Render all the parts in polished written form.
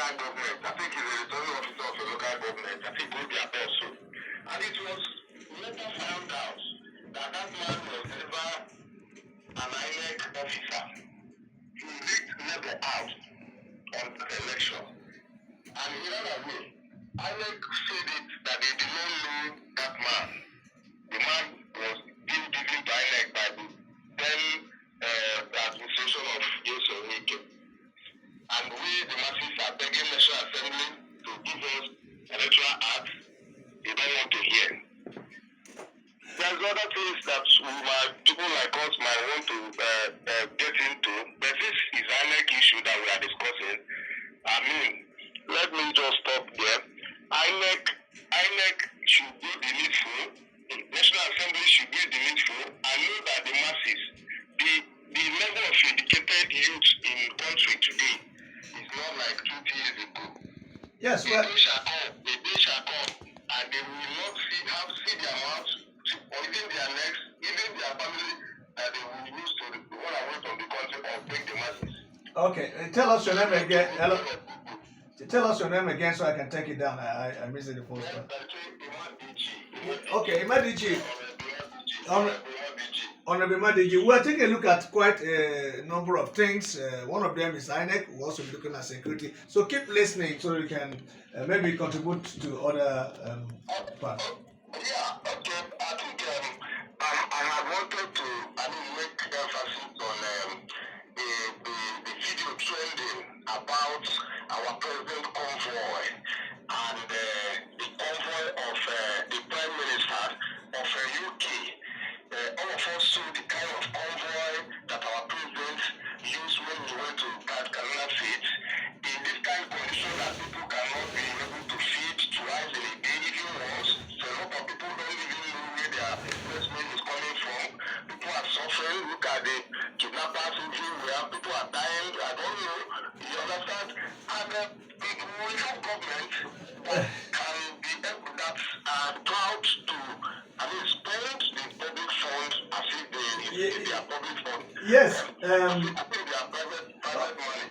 local government. I think he's a returning officer of a local government. I think he their boss. And it was later found out that that man was never an INEC officer. He leaked labor out on the election. And he ran away. INEC said it that they did not know that man. The man was being given to INEC by the then administration of Yusuf Wike. And we, the masses, are begging the National Assembly to give us electoral acts. They don't want to hear. There's other things that people like us might want to get into, but this is an INEC issue that we are discussing. I mean, let me just stop there. INEC should do the needful. The National Assembly should do the needful and know that the masses, the level of educated youth in the country today is not like 20 years ago. Yes, the day shall come, and they will not see their mouths, or even their necks, even their family, that they will use to run away from the country or bring the masses. Okay, tell us your name again. Hello. Tell us your name again so I can take it down. I missed it the first time. Okay, Imadiji. Honorable Imadiji, we are taking a look at quite a number of things. One of them is INEC. We're also looking at security. So keep listening so you can maybe contribute to other parts. Yeah, okay. I think I wanted to make emphasis on the video trending about our president convoy and the convoy of the Prime Minister of UK. All of us saw the kind of convoy that our president used when he went to Kaduna State. In this kind of condition that people cannot be able to feed twice in a day, even once. So a lot of people don't even know where their breast milk is coming from. People are suffering. Look at the kidnappers everywhere. People are dying. I don't know. You understand? And we have government that can be that are proud to, spend the public funds as if they are public funds. Yes. I think they are private money.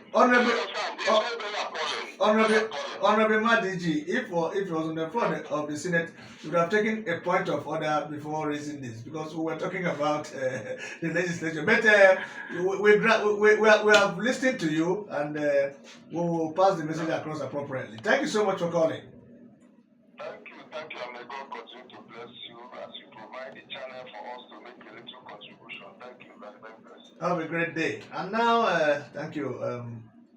Honorable Madiji, if it was on the floor of the Senate, we would have taken a point of order before raising this, because we were talking about the legislature. But we have listened to you, and we will pass the message across appropriately. Thank you so much for calling. Thank you, and may God continue to bless you as you provide the channel for us to make a little contribution. Thank you very much. Have a great day. And now, thank you,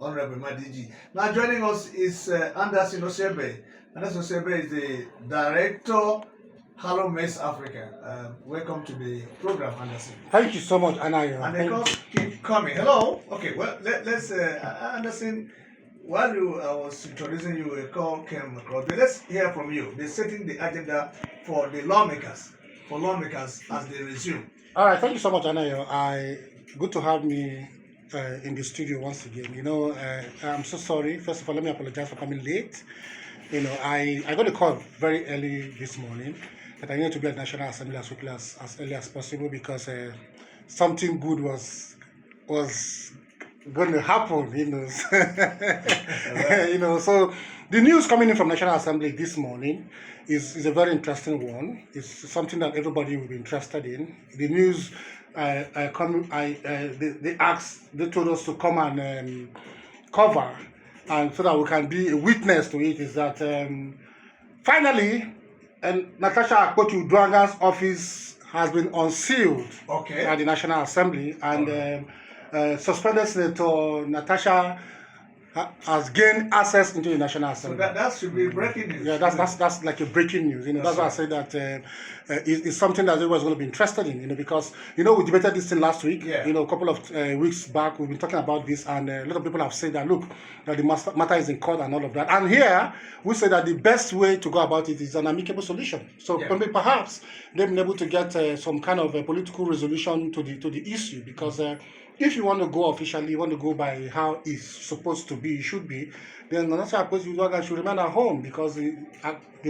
Honorable Madiji. Now joining us is Anderson Osebe. Anderson Osebe is the Director, Hello Mess Africa. Welcome to the program, Anderson. Thank you so much, Anayo. And they keep coming. Hello. Okay, well, let's, Anderson, while I was introducing you, a call came across. But let's hear from you. They're setting the agenda for the lawmakers, as they resume. All right, thank you so much, Anayo. Good to have me in the studio once again. I'm so sorry. First of all, let me apologize for coming late. I got a call very early this morning that I needed to be at National Assembly as quickly as early as possible, because something good was going to happen. So the news coming in from National Assembly this morning is a very interesting one. It's something that everybody will be interested in. The news they told us to come and cover, and so that we can be a witness to it, is that finally, Natasha Akpoti-Uduaghan's office has been unsealed at the National Assembly, and suspended Senator Natasha has gained access into the National Assembly. So that should be breaking news. Yeah, that's like a breaking news. That's why I say that it's something that everyone's going to be interested in. Because we debated this thing last week. Yeah. A couple of weeks back, we've been talking about this, and a lot of people have said that look, that the matter is in court and all of that. And here we say that the best way to go about it is an amicable solution. So perhaps they've been able to get some kind of a political resolution to the issue, because. If you want to go officially, you want to go by how it's supposed to be, it should be, then Natasha Akpoti-Uduaghan should remain at home, because the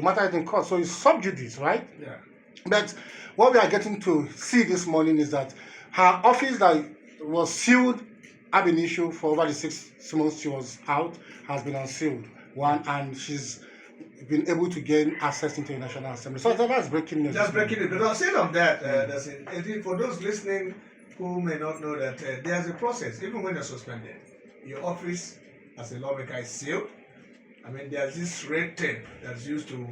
matter is in court. So it's sub judice, right? Yeah. But what we are getting to see this morning is that her office that was sealed ab initio for over the 6 months she was out has been unsealed. One, and she's been able to gain access into the National Assembly. So that's breaking news. Just breaking it. But I'll say on that, that's it. Indeed, for those listening who may not know that there's a process, even when you're suspended. Your office as a lawmaker is sealed. I mean, there's this red tape that's used to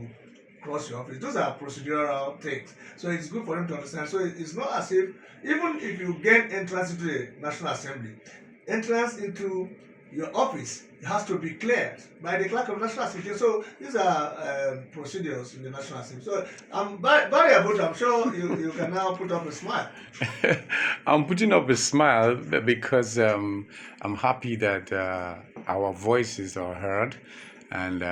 cross your office. Those are procedural things. So it's good for them to understand. So it's not as if, even if you gain entrance into the National Assembly, entrance into your office has to be cleared by the clerk of National Assembly. So these are procedures in the National Assembly. So Barry Avotu, I'm sure you can now put up a smile. I'm putting up a smile because I'm happy that our voices are heard. And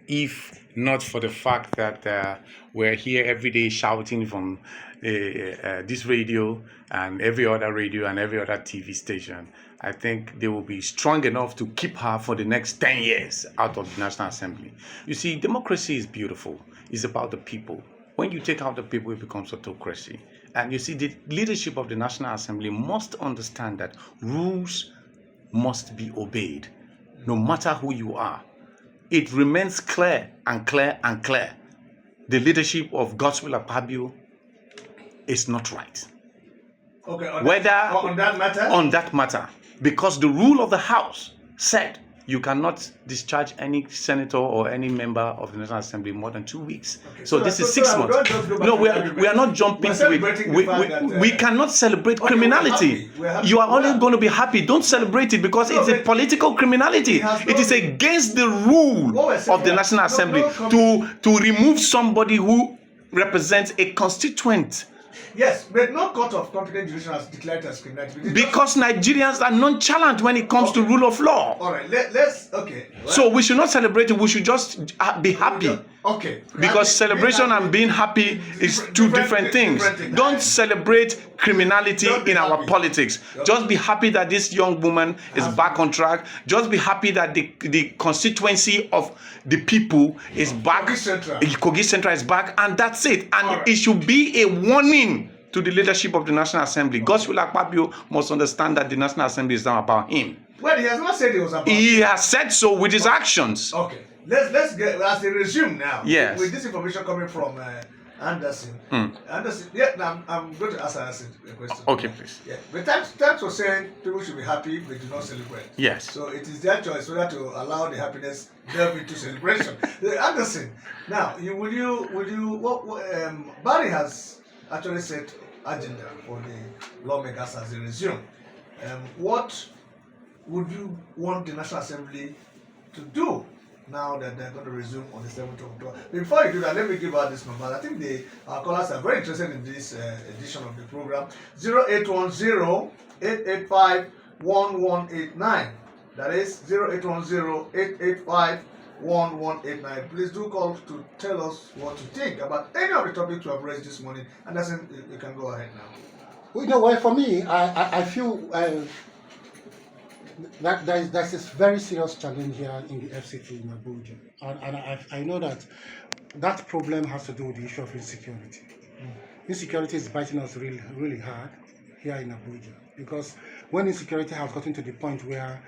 if not for the fact that we're here every day shouting from this radio and every other radio and every other TV station, I think they will be strong enough to keep her for the next 10 years out of the National Assembly. You see, democracy is beautiful. It's about the people. When you take out the people, it becomes autocracy. And you see, the leadership of the National Assembly must understand that rules must be obeyed, no matter who you are. It remains clear and clear and clear. The leadership of Godswill Akpabio is not right. Okay, on that matter? On that matter. Because the rule of the House said you cannot discharge any senator or any member of the National Assembly more than 2 weeks. Okay, so this is 6 months. No, we are not jumping to it. We cannot celebrate criminality. You are only going to be happy. Don't celebrate it because it's a political criminality. It is against the rule of the National Assembly to remove somebody who represents a constituent. Yes, but no court of competent jurisdiction has declared as criminality. Because Nigerians are nonchalant when it comes to rule of law. All right, let's okay. Well, so we should not celebrate it. We should just be happy. Okay. Because celebration and being happy is two different things. Don't celebrate criminality in our politics. Just be happy that this young woman is back on track. Just be happy that the constituency of the people is back. Kogi Central is back, and that's it. And it should be a warning to the leadership of the National Assembly. Godswill Akpabio must understand that the National Assembly is not about him. Well, he has not said it was about him. He has said so with his actions. Okay. Let's get as a resume now. Yes. With this information coming from Anderson. Anderson, yeah, I'm going to ask Anderson a question. Okay, please. Yeah. But thanks for saying people should be happy but do not celebrate. Yes. So it is their choice whether to allow the happiness delve into celebration. Anderson, now Barry has actually set agenda for the lawmakers as a resume. What would you want the National Assembly to do now that they're going to resume on the 7th of October? Before you do that, let me give out this number. I think our callers are very interested in this edition of the program. 0810-885-1189. That is 0810-885-1189. Please do call to tell us what you think about any of the topics we have raised this morning. And that's it, you can go ahead now. Well, you know what, for me, I feel that there's this very serious challenge here in the FCT in Abuja. And I know that problem has to do with the issue of insecurity. Insecurity is biting us really, really hard here in Abuja. Because when insecurity has gotten to the point where,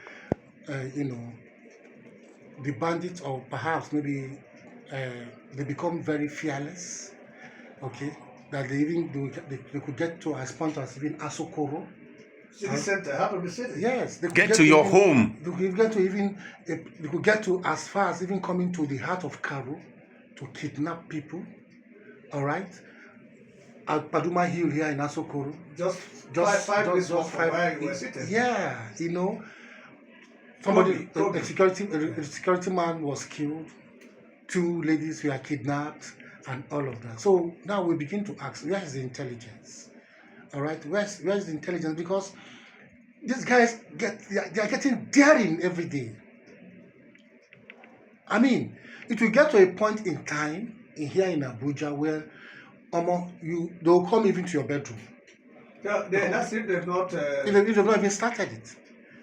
the bandits, or perhaps maybe they become very fearless, okay, that they could get to as point as even Asokoro. City center, half of the city. Yes, they could get to your home. They could get to as far as even coming to the heart of Karu to kidnap people. All right, at Paduma Hill here in Asokoro. Just five minutes from where you were sitting. Yeah, somebody, a security man was killed. 2 ladies were kidnapped, and all of that. So now we begin to ask, where is the intelligence? All right, where's the intelligence? Because these guys they are getting daring every day. I mean, it will get to a point in time here in Abuja where they'll come even to your bedroom. That's if they've not. They've not even started it.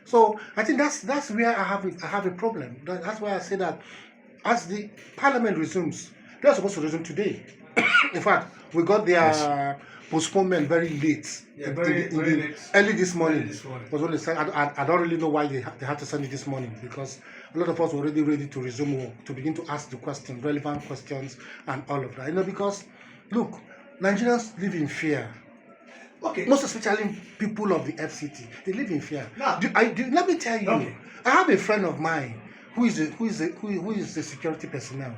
So I think that's where I have a problem. That's why I say that as the Parliament resumes, they're supposed to resume today. In fact, we got their postponement very late. Yeah, very late. Early this morning. Early this morning. Was when they said, I don't really know why they had to send it this morning, because a lot of us were already ready to resume work, to begin to ask the questions, relevant questions, and all of that. You know, because look, Nigerians live in fear. Okay. Most especially people of the FCT, they live in fear. Now, Let me tell you, okay. I have a friend of mine who is the security personnel.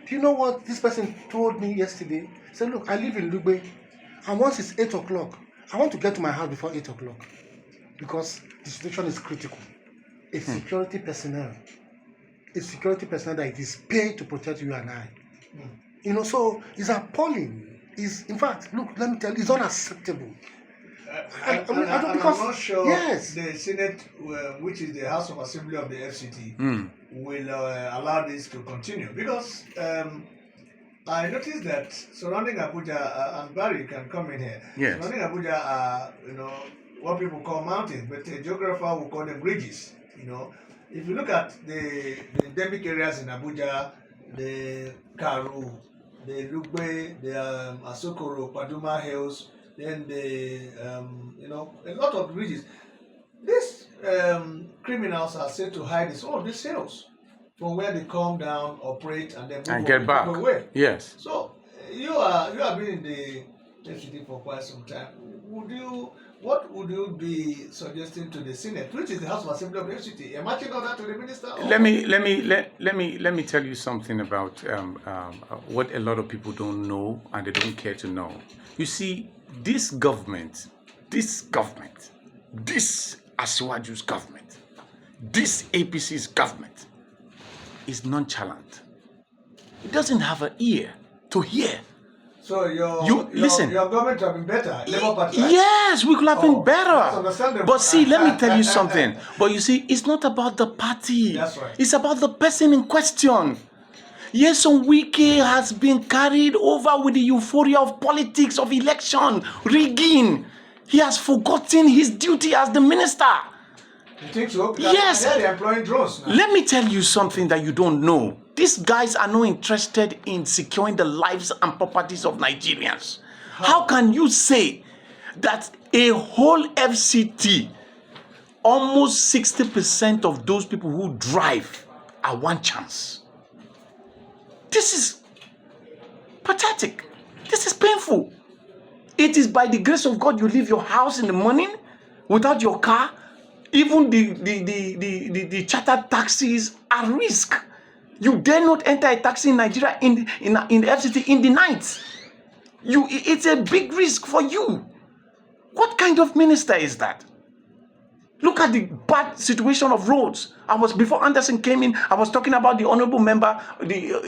Do you know what this person told me yesterday? He said, look, I live in Lugbe, and once it's 8 o'clock, I want to get to my house before 8 o'clock because the situation is critical. A security personnel that it is paid to protect you and I. You know, so it's appalling. In fact, look, let me tell you, it's unacceptable. I'm not sure yes. the Senate, which is the House of Assembly of the FCT, will allow this to continue, because I noticed that surrounding Abuja, and Barry can come in here, surrounding Abuja are, what people call mountains, but a geographer will call them ridges. If you look at the endemic areas in Abuja, the Karu, the Lugbe, the Asokoro, Paduma Hills, then a lot of ridges. These criminals are said to hide in some of these hills from where they come down, operate, and then move get back. Away. Yes. So you have been in the FCT for quite some time. What would you be suggesting to the Senate, which is the House of Assembly of the FCT? Matching all that to the minister? Let me tell you something about what a lot of people don't know and they don't care to know. You see, this government, this Asiwaju's government, this APC's government is nonchalant. It doesn't have an ear to hear. So listen. Your government have been better. Labour Party, right? Yes, we could have been better. That's understandable. But see, let me tell you something. But you see, it's not about the party. That's right. It's about the person in question. Yes, Wike has been carried over with the euphoria of politics, of election, rigging. He has forgotten his duty as the minister. You think so? Yes. They're employing drones now. Let me tell you something that you don't know. These guys are not interested in securing the lives and properties of Nigerians. How can you say that a whole FCT, almost 60% of those people who drive are one chance? This is pathetic. This is painful. It is by the grace of God you leave your house in the morning without your car. Even the chartered taxis are risk. You dare not enter a taxi in Nigeria in the FCT in the night. It's a big risk for you. What kind of minister is that? Look at the bad situation of roads. Before Anderson came in, I was talking about the honorable member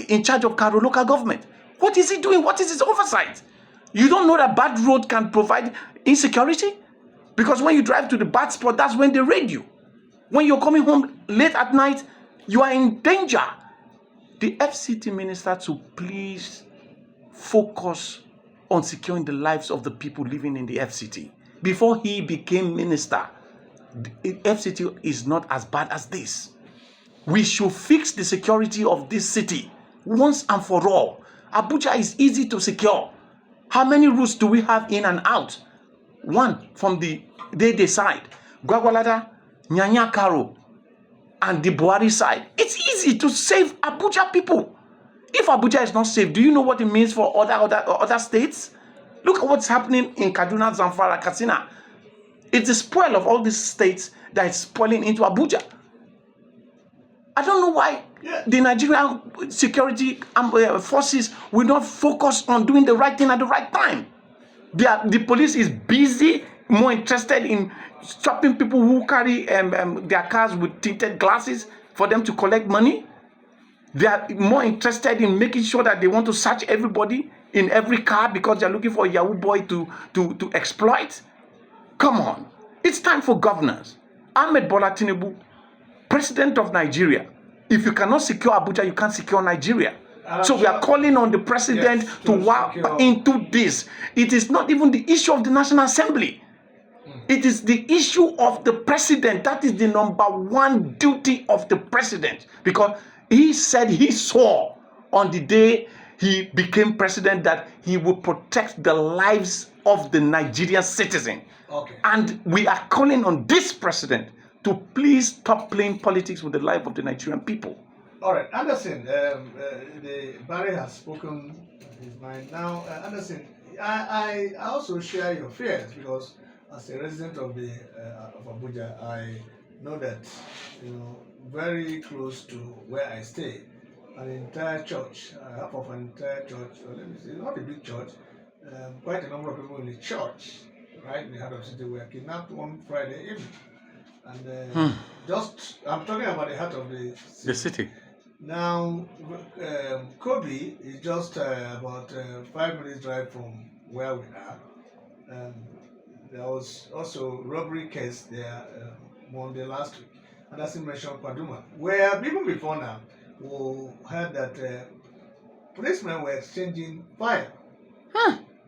in charge of Karo local government. What is he doing? What is his oversight? You don't know that bad road can provide insecurity? Because when you drive to the bad spot, that's when they raid you. When you're coming home late at night, you are in danger. The FCT minister to please focus on securing the lives of the people living in the FCT. Before he became minister, the FCT is not as bad as this. We should fix the security of this city once and for all. Abuja is easy to secure. How many routes do we have in and out? One from the Dede side, Gwagwalada, Nyanya Karo, and the Buhari side. It's easy to save Abuja people. If Abuja is not safe, do you know what it means for other states? Look at what's happening in Kaduna, Zamfara, Katsina. It's the spoil of all these states that is spoiling into Abuja. I don't know why the Nigerian security forces will not focus on doing the right thing at the right time. The police is busy, more interested in stopping people who carry their cars with tinted glasses for them to collect money. They are more interested in making sure that they want to search everybody in every car because they're looking for a Yahoo boy to exploit. Come on. It's time for governance. Ahmed Bola Tinubu, President of Nigeria. If you cannot secure Abuja, you can't secure Nigeria. So we are calling on the president to work into this. It is not even the issue of the National Assembly. It is the issue of the president. That is the number one duty of the president. Because he said he saw on the day he became president that he would protect the lives of the Nigerian citizen. Okay. And we are calling on this president to please stop playing politics with the life of the Nigerian people. All right, Anderson, the Barry has spoken his mind. Now, Anderson, I also share your fears because as a resident of the of Abuja, I know that very close to where I stay, an entire church, half of an entire church, or let me say, not a big church, quite a number of people in the church, right in the heart of the city, were kidnapped one Friday evening. And I'm talking about the heart of the city. The city. Now, Kobe is just about 5 minutes drive from where we are. There was also robbery case there Monday last week. And as you mentioned, Paduma, where even before now, we heard that policemen were exchanging fire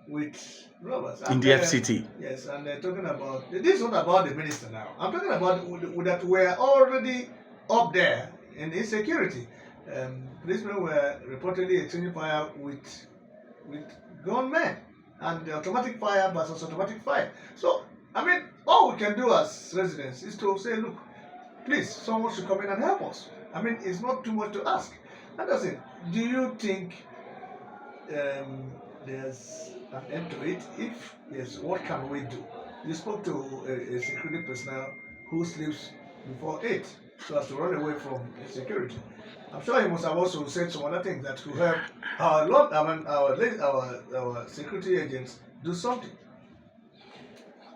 with robbers. In the FCT. Yes, and they're talking about, this is not about the minister now. I'm talking about that we're already up there in insecurity. Policemen were reportedly exchanging fire with gunmen, and the automatic fire versus automatic fire. So, I mean, all we can do as residents is to say, look, please, someone should come in and help us. I mean, it's not too much to ask. And that's it. Do you think there's an end to it? If yes, what can we do? You spoke to a security personnel who sleeps before 8 so as to run away from insecurity. I'm sure he must have also said some other things that could help our security agents do something.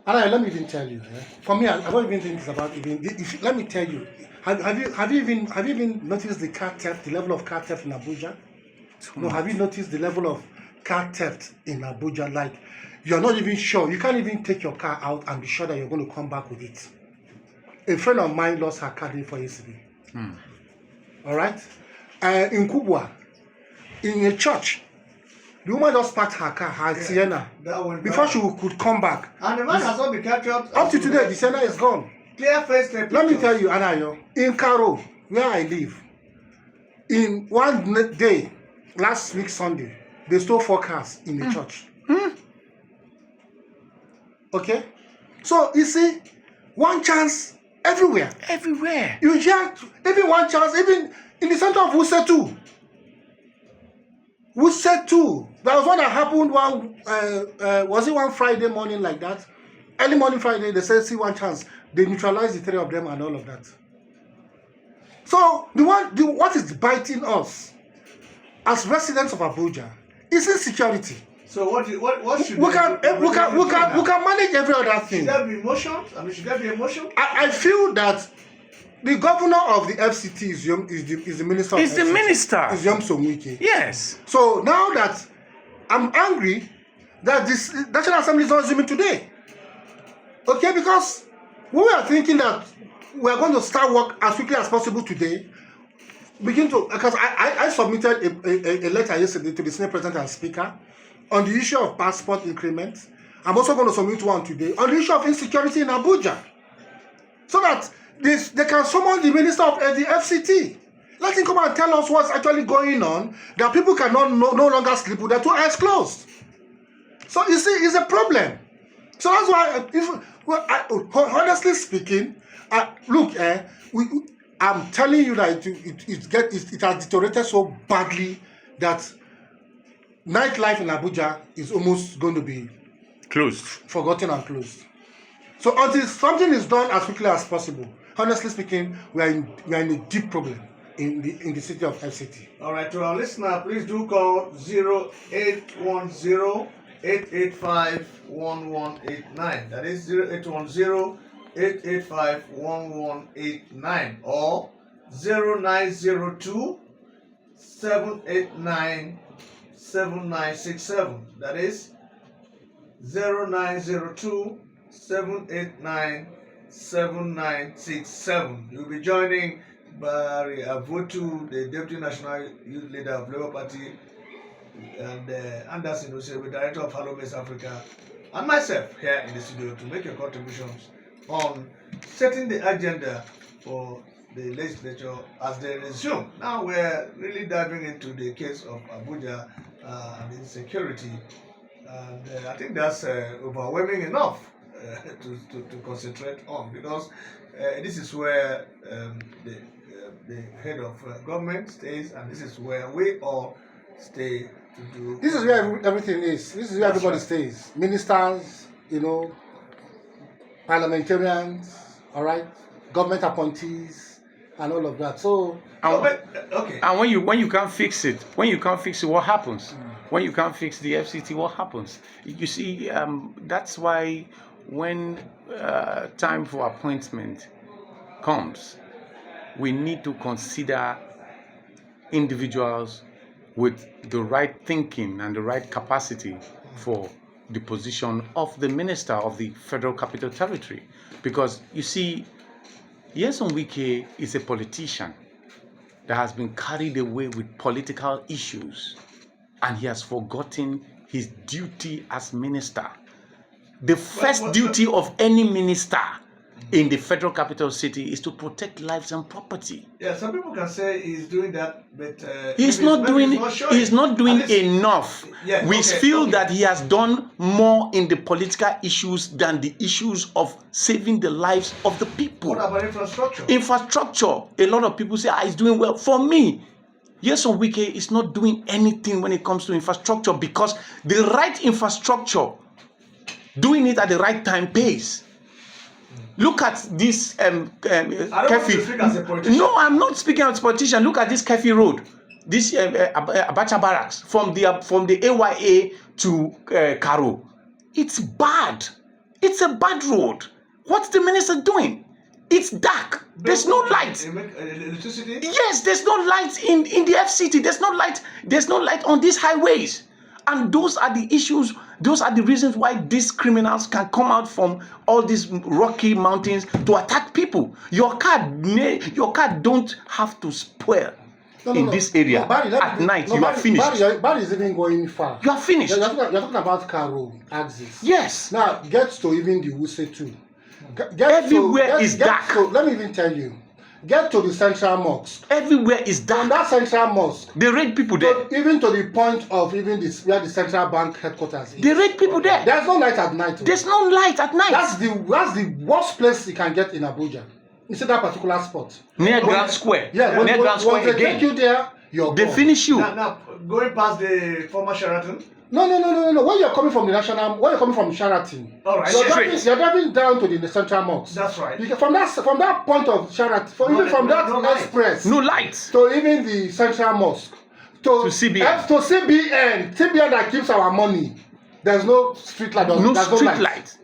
And let me even tell you, for me, I don't even think it's about even. Let me tell you, have you even noticed the car theft, the level of car theft in Abuja? No, have you noticed the level of car theft in Abuja? Like, you're not even sure. You can't even take your car out and be sure that you're going to come back with it. A friend of mine lost her car for yesterday. All right? In Kubwa, in a church, the woman just parked her car, her Sienna, before she could come back. And the man has not been captured. Up to today, the Sienna is gone. Clear face. Let me tell you, Anayo, in Karo, where I live, in one day, last week Sunday, they stole 4 cars in the church. Okay? So, you see, one chance everywhere. Everywhere. You hear, even one chance, even in the center of Wuse too. Wuse too. There was one that happened was it one Friday morning like that? Early morning Friday, they said, see one chance. They neutralized the 3 of them and all of that. So, what is biting us as residents of Abuja is insecurity. So what should we can manage every other thing. Should there be emotions? I mean, should there be emotion? I feel that the governor of the FCT is the minister. Is the minister. Is Yom Somwike. Yes. So now that I'm angry that this National Assembly is not resuming today. Okay, because we were thinking that we are going to start work as quickly as possible today. Because I submitted a letter yesterday to the Senate President and Speaker on the issue of passport increment. I'm also going to submit one today on the issue of insecurity in Abuja, so that they can summon the minister of the FCT. Let him come and tell us what's actually going on, that people cannot no longer sleep with their 2 eyes closed. So you see, it's a problem. So that's why, honestly speaking, I'm telling you that it has deteriorated so badly that nightlife in Abuja is almost going to be forgotten and closed. So until something is done as quickly as possible, honestly speaking, we are in a deep problem in the city of FCT. All right, to our listener, please do call 0810-885-1189. That is 0810-885-1189 or 0902-789-7967. That is 0902-789-7967. You'll be joining by Avotu, the Deputy National Youth Leader of Labour Party, and Anderson Osebe, Director of Hello Miss Africa, and myself here in the studio to make your contributions on setting the agenda for the legislature as they resume. Now we're really diving into the case of Abuja and insecurity. And I think that's overwhelming enough to concentrate on, because this is where the head of government stays, and this is where we all stay to do. This is where everything is. This is where That's everybody right. stays. Ministers, parliamentarians, all right, government appointees, and all of that. So, No, but, okay. And when you can't fix it, what happens? When you can't fix the FCT, what happens? You see, that's why when time for appointment comes, we need to consider individuals with the right thinking and the right capacity for the position of the minister of the Federal Capital Territory. Because you see, Nyesom Wike is a politician that has been carried away with political issues, and he has forgotten his duty as minister. The first duty of any minister in the Federal Capital City is to protect lives and property. Yeah, some people can say he's doing that, but He's maybe not doing. showing. He's not doing At least- enough. Yeah, We okay, feel okay. that he has done more in the political issues than the issues of saving the lives of the people. What about infrastructure? Infrastructure. A lot of people say, he's doing well. For me, Nyesom Wike is not doing anything when it comes to infrastructure, because the right infrastructure, doing it at the right time, pays. Look at this I don't want to speak as a politician. No, I'm not speaking as a politician. Look at this Kefi Road, this Abacha Barracks, from the AYA to Karo. It's bad. It's a bad road. What's the minister doing? It's dark. There's no light. Electricity? Yes, there's no light in the FCT. There's no light. There's no light on these highways. And those are the issues. Those are the reasons why these criminals can come out from all these rocky mountains to attack people. Your car don't have to spoil in this area. No, Barry, at night. You are finished. Barry is even going far. You are finished. You're talking about Karo axis. Yes. Now, get to even the Wuse too. Everywhere is dark. Let me even tell you. Get to the central mosque. Everywhere is From dark. that central mosque, They raid people there. even to the point of even this where the central bank headquarters is. They raid people there. There's no light at night. There's no light at night. That's the worst place you can get in Abuja. You see that particular spot. Near Grand Square. Yeah, Near Grand Square they take you again. there, you're They gone. finish you. Now, going past the former Sheraton. No. When you're coming from Sheraton, All right. Straight. you're driving down to the central mosque. That's right. You can, from that point of Sheraton, even from that express No light. to even the central mosque, to CBN. to CBN that keeps our money. There's no street light. No there's street light. light.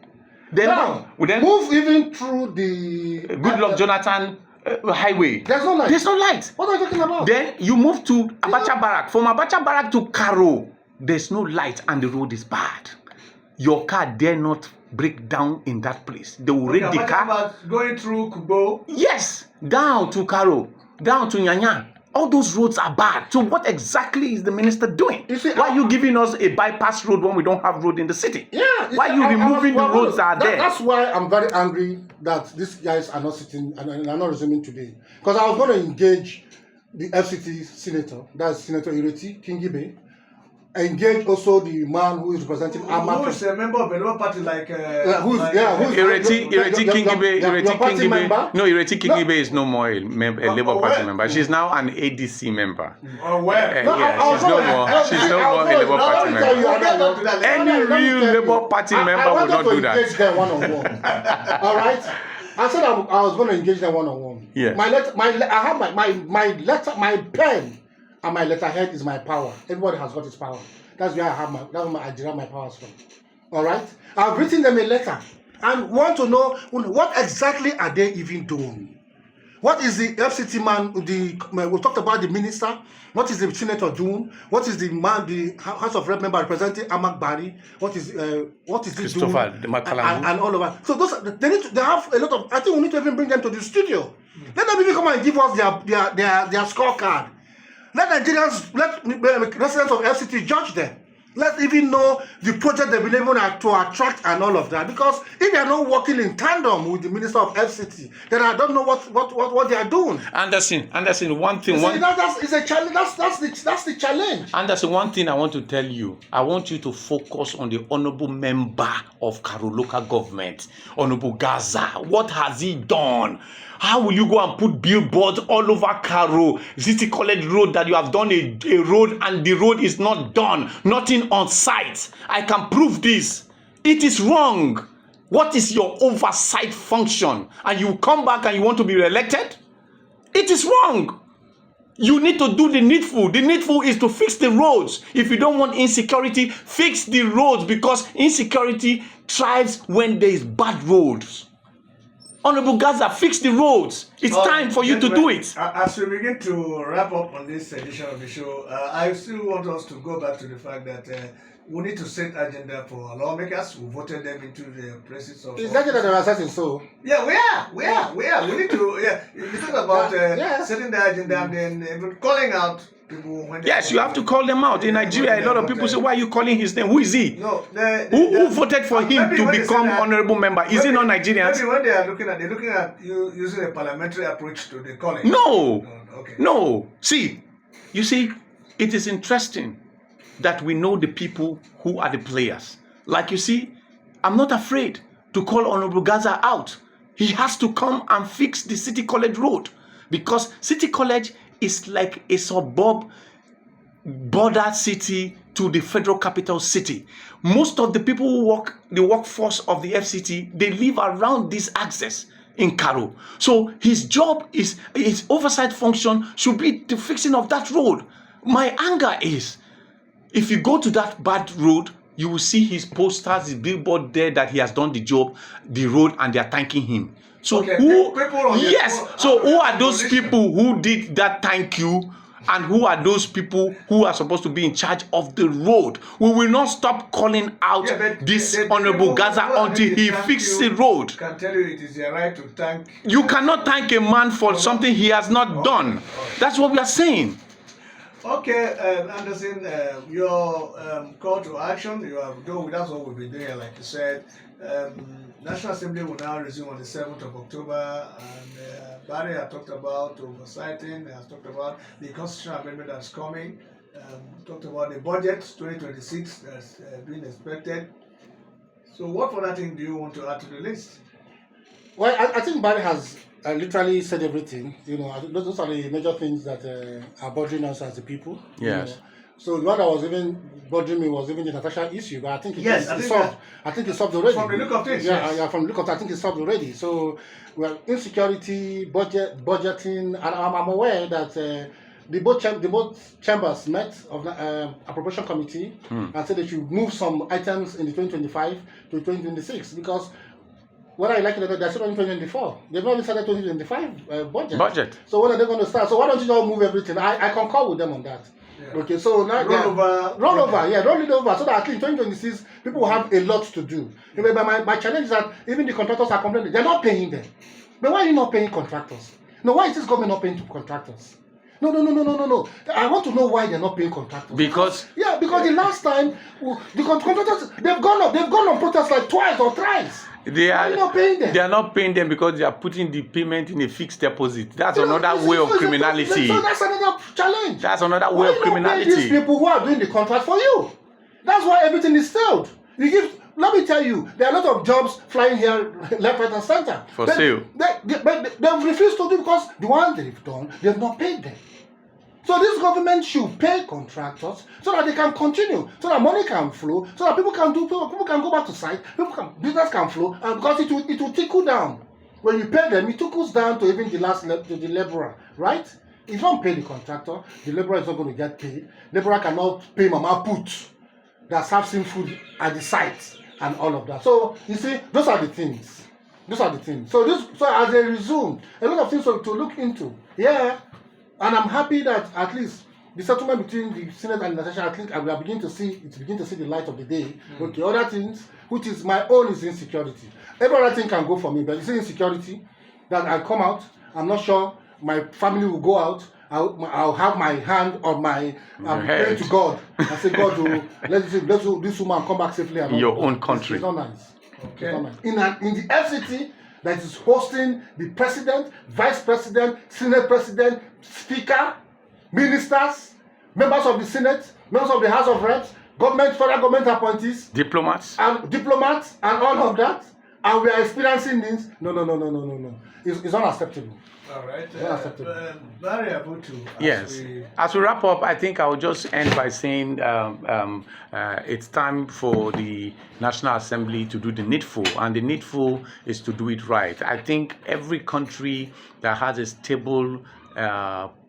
Then, Now, then move even through the Goodluck Jonathan highway. There's no light. There's no light. What are you talking about? Then you move to Abacha Barrack. From Abacha Barrack to Karo, there's no light and the road is bad. Your car dare not break down in that place. They will raid the What car. about going through Kubo? Yes, down to Karo, down to Nyanya. All those roads are bad. So what exactly is the minister doing? You see, Why are you giving us a bypass road when we don't have road in the city? Yeah. Why are you removing the roads that are there? That's why I'm very angry that these guys are not sitting and are not resuming today. Because I was going to engage the FCT senator, that's Senator Ireti Kingibe, engage also the man who is representing Who is a member of the Labour Party like... who's Ireti Kingibe. member? No, Ireti Kingibe is no more a Labour Party where? member. She's now an ADC member. Or where? Yeah, she's no more a Labour Party member. Any real Labour Party member would not do that. I wanted to engage them one-on-one. All right? I said I was going to engage them one-on-one. Yeah. I have my pen and my letterhead is my power. Everybody has got his power. That's where I derive my powers from. All right? I've written them a letter and want to know what exactly are they even doing. What is the FCT man? We talked about the minister. What is the senator doing? What is the man, the House of Rep member representing Amak Bari? What is he Christopher doing? Makalamu. And all of that. So they have a lot of. I think we need to even bring them to the studio. Let them even come and give us their scorecard. Let Nigerians, let residents of FCT judge them. Let's even know the project they've been able to attract and all of that. Because if they are not working in tandem with the Minister of FCT, then I don't know what they are doing. Anderson, one thing. That's a challenge. That's the challenge. Anderson, one thing I want to tell you. I want you to focus on the honorable member of Karo local government, Honorable Gaza. What has he done? How will you go and put billboards all over Karo, City College Road, that you have done a road and the road is not done, nothing on site? I can prove this. It is wrong. What is your oversight function? And you come back and you want to be re-elected? It is wrong. You need to do the needful. The needful is to fix the roads. If you don't want insecurity, fix the roads, because insecurity thrives when there is bad roads. Honorable Gaza, fix the roads. It's time for you to do it. As we begin to wrap up on this edition of the show, I still want us to go back to the fact that we need to set agenda for our lawmakers who voted them into the places of. Is that that they're assessing so? Yeah, we are. We need to. Yeah, you talk about setting the agenda and then even calling out people when. Yes, you have to call them out. In Nigeria, a lot of people say, "Why are you calling his name? Who is he? No, who voted for him to become honorable member? Is he not Nigerians?" Maybe when they're looking at you using a parliamentary approach to the calling. No. Okay. No. See, you see, it is interesting that we know the people who are the players. Like you see, I'm not afraid to call Honorable Gaza out. He has to come and fix the City College Road, because City College is like a suburb border city to the federal capital city. Most of the people who work, the workforce of the FCT, they live around this axis in Karo. So his job is, his oversight function should be the fixing of that road. My anger is, if you go to that bad road, you will see his posters, his billboard there that he has done the job, the road, and they are thanking him. So who are those people who did that thank you, and who are those people who are supposed to be in charge of the road? We will not stop calling out this Honorable Gaza until he fixes the road. I can tell you it is your right to thank. You cannot thank a man for something he has not done. That's what we are saying. Okay, Anderson, your call to action, you have done. That's what we've been doing, like you said. National Assembly will now resume on the 7th of October, and Barry has talked about oversighting, has talked about the constitutional amendment that's coming, talked about the budget 2026 that's being expected. So what further thing do you want to add to the list? Well, I think Barry has literally said everything. You know, those are the major things that are bothering us as the people. Yes. You know. So what that was even bothering me was even the Natasha issue, but I think it's solved. I think it's solved already. From the look of things, yeah, from the look of things, I think it's solved already. So, well, insecurity, budgeting, and I'm aware that the both chambers met of appropriation committee and said they should move some items in the 2025 to 2026, because whether I like it or not, they're still in 2024. They've not even started 2025 budget. So when are they going to start? So why don't you all move everything? I concur with them on that. Yeah. Okay, so now roll it over, so that at least 2026 people will have a lot to do. But my challenge is that even the contractors are complaining, they're not paying them. But why are you not paying contractors? No, why is this government not paying to contractors? No. I want to know why they're not paying contractors. Because the last time the contractors they've gone on protest like twice or thrice. They are not paying them. They are not paying them because they are putting the payment in a fixed deposit. That's another way of criminality. So that's another challenge. That's another way of criminality. These people who are doing the contract for you. That's why everything is failed. Let me tell you, there are a lot of jobs flying here left, right, and center. For sale. But they've refused to do, because the ones they've done, they've not paid them. So this government should pay contractors so that they can continue, so that money can flow, so that people can go back to site, business can flow, and because it will trickle down. When you pay them, it trickles down to even to the laborer, right? If you don't pay the contractor, the laborer is not going to get paid. Laborer cannot pay mama put that serves him food at the site and all of that. So you see, those are the things. So as they resume, a lot of things to look into. Yeah. And I'm happy that at least the settlement between the Senate and Natasha, I think we are beginning to see the light of the day. Okay, other things, which is my own, is insecurity. Every other thing can go for me, but it's insecurity that I come out. I'm not sure my family will go out, I'll have my hand on my Your praying head. to God and say, God, let this woman come back safely. And In your all. own country. It's not nice. Okay. It's not nice. In the FCT that is hosting the president, vice president, senate president, speaker, ministers, members of the Senate, members of the House of Reps, federal government appointees, Diplomats. and diplomats, and all of that, and we are experiencing this. No. It's unacceptable. All right. Unacceptable. Barry Avotu. Yes. As we wrap up, I think I will just end by saying it's time for the National Assembly to do the needful, and the needful is to do it right. I think every country that has a stable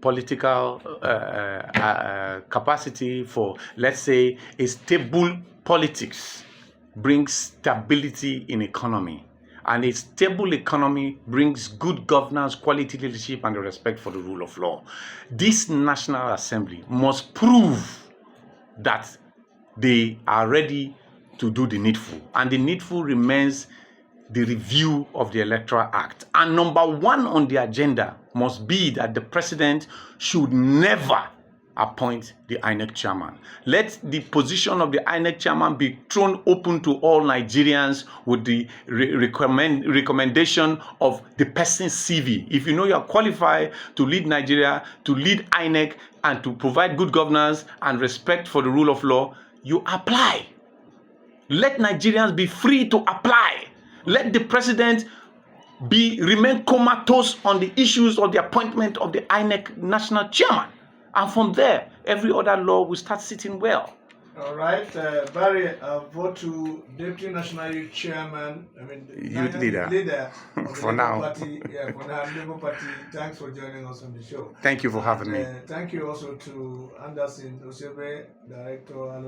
political capacity for, let's say, a stable politics brings stability in economy. And a stable economy brings good governance, quality leadership, and the respect for the rule of law. This National Assembly must prove that they are ready to do the needful. And the needful remains the review of the Electoral Act. And number one on the agenda must be that the president should never appoint the INEC chairman. Let the position of the INEC chairman be thrown open to all Nigerians with the recommendation of the person's CV. If you know you are qualified to lead Nigeria, to lead INEC, and to provide good governance and respect for the rule of law, you apply. Let Nigerians be free to apply. Let the president remain comatose on the issues of the appointment of the INEC national chairman. And from there, every other law will start sitting well. All right. Barry Avotu, Deputy National Youth Chairman, Youth leader. Of the For Labour now. Party. Yeah, for now, Labour Party. Thanks for joining us on the show. Thank you for having me. Thank you also to Anderson Osebe, Director.